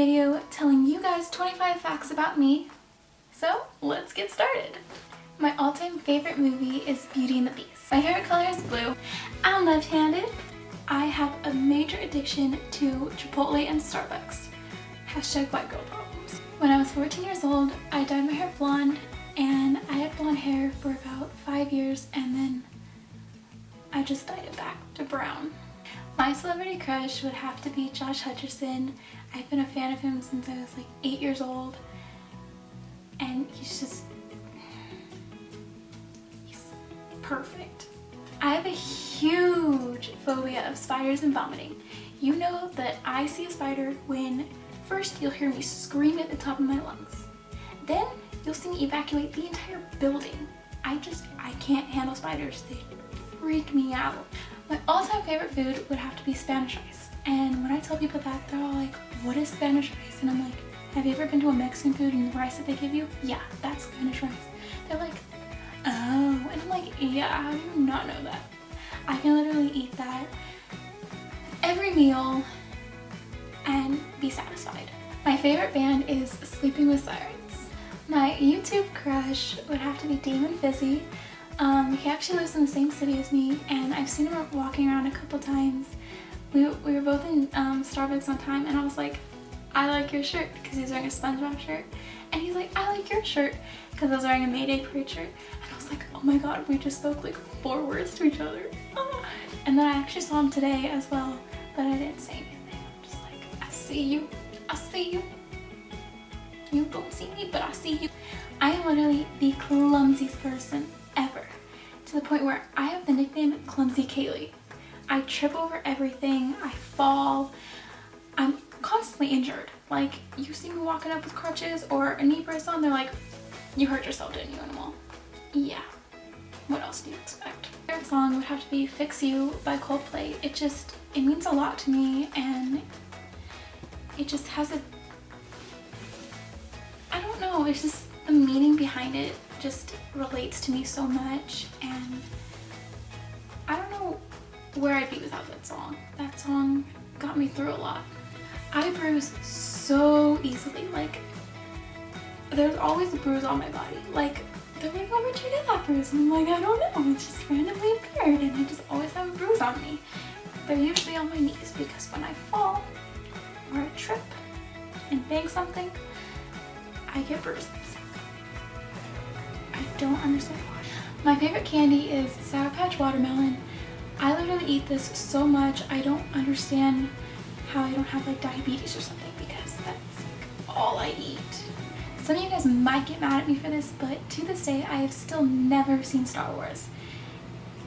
video telling you guys 25 facts about me. So let's get started. My all-time favorite movie is Beauty and the Beast. My favorite color is blue. I'm left-handed. I have a major addiction to Chipotle and Starbucks. Hashtag white girl problems. When I was 14 years old, I dyed my hair blonde, and I had blonde hair for about 5 years, and then I just dyed it back to brown. My celebrity crush would have to be Josh Hutcherson. I've been a fan of him since I was like 8 years old, and he's perfect. I have a huge phobia of spiders and vomiting. You know that I see a spider when first you'll hear me scream at the top of my lungs. Then you'll see me evacuate the entire building. I can't handle spiders. They freak me out. My all-time favorite food would have to be Spanish rice. And when I tell people that, they're all like, what is Spanish rice? And I'm like, have you ever been to a Mexican food and the rice that they give you? Yeah, that's Spanish rice. They're like, oh. And I'm like, yeah, how do you not know that? I can literally eat that every meal and be satisfied. My favorite band is Sleeping with Sirens. My YouTube crush would have to be Damon Fizzy. He actually lives in the same city as me, and I've seen him walking around a couple times. We were both in Starbucks one time, and I was like, I like your shirt, because he's wearing a SpongeBob shirt. And he's like, I like your shirt, because I was wearing a Mayday Parade shirt. And I was like, oh my god, we just spoke like 4 words to each other. Oh. And then I actually saw him today as well, but I didn't say anything. I'm just like, I see you. I see you. You don't see me, but I see you. I am literally the clumsiest person ever. To the point where I have the nickname Clumsy Kaylee. I trip over everything, I fall, I'm constantly injured. Like, you see me walking up with crutches or a knee brace on, they're like, you hurt yourself, didn't you, animal? Yeah. What else do you expect? My favorite song would have to be Fix You by Coldplay. It means a lot to me, and it just has I don't know, it's just the meaning behind it just relates to me so much, and I don't know where I'd be without that song. That song got me through a lot. I bruise so easily, like there's always a bruise on my body. Like, they're like, oh, where'd you get that bruise? And I'm like, I don't know, it just randomly appeared, and I just always have a bruise on me. They're usually on my knees, because when I fall or I trip and bang something, I get bruises. I don't understand why. My favorite candy is Sour Patch Watermelon. I literally eat this so much, I don't understand how I don't have like diabetes or something, because that's like all I eat. Some of you guys might get mad at me for this, but to this day I have still never seen Star Wars.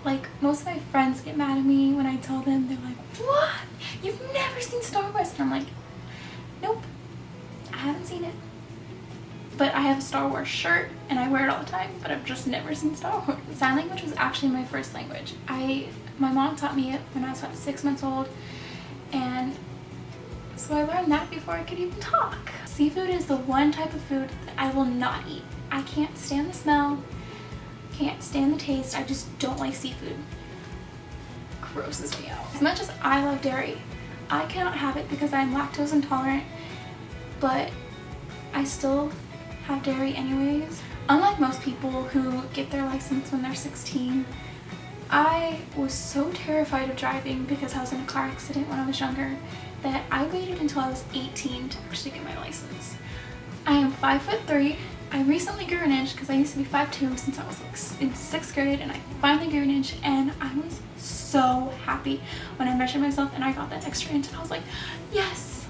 Like, most of my friends get mad at me when I tell them. They're like, what? You've never seen Star Wars? And I'm like, nope, I haven't seen it. But I have a Star Wars shirt and I wear it all the time, but I've just never seen Star Wars. Sign language was actually my first language. My mom taught me it when I was about 6 months old, and so I learned that before I could even talk. Seafood is the one type of food that I will not eat. I can't stand the smell, can't stand the taste, I just don't like seafood. Grosses me out. As much as I love dairy, I cannot have it because I'm lactose intolerant, but I still have dairy anyways. Unlike most people who get their license when they're 16, I was so terrified of driving because I was in a car accident when I was younger that I waited until I was 18 to actually get my license. I am 5'3". I recently grew an inch because I used to be 5'2" since I was like in 6th grade, and I finally grew an inch, and I was so happy when I measured myself and I got that extra inch, and I was like, yes,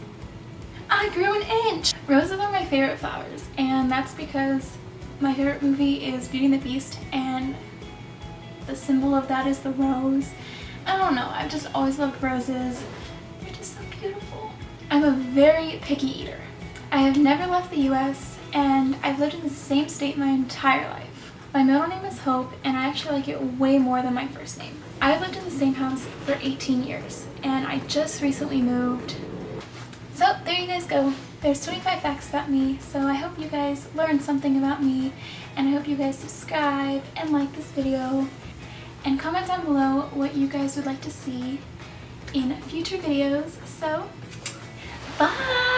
I grew an inch! Roses are my favorite flowers, and that's because my favorite movie is Beauty and the Beast, and the symbol of that is the rose. I don't know, I've just always loved roses. They're just so beautiful. I'm a very picky eater. I have never left the US, and I've lived in the same state my entire life. My middle name is Hope, and I actually like it way more than my first name. I've lived in the same house for 18 years, and I just recently moved. So there you guys go. There's 25 facts about me, so I hope you guys learned something about me, and I hope you guys subscribe and like this video, and comment down below what you guys would like to see in future videos. So, bye!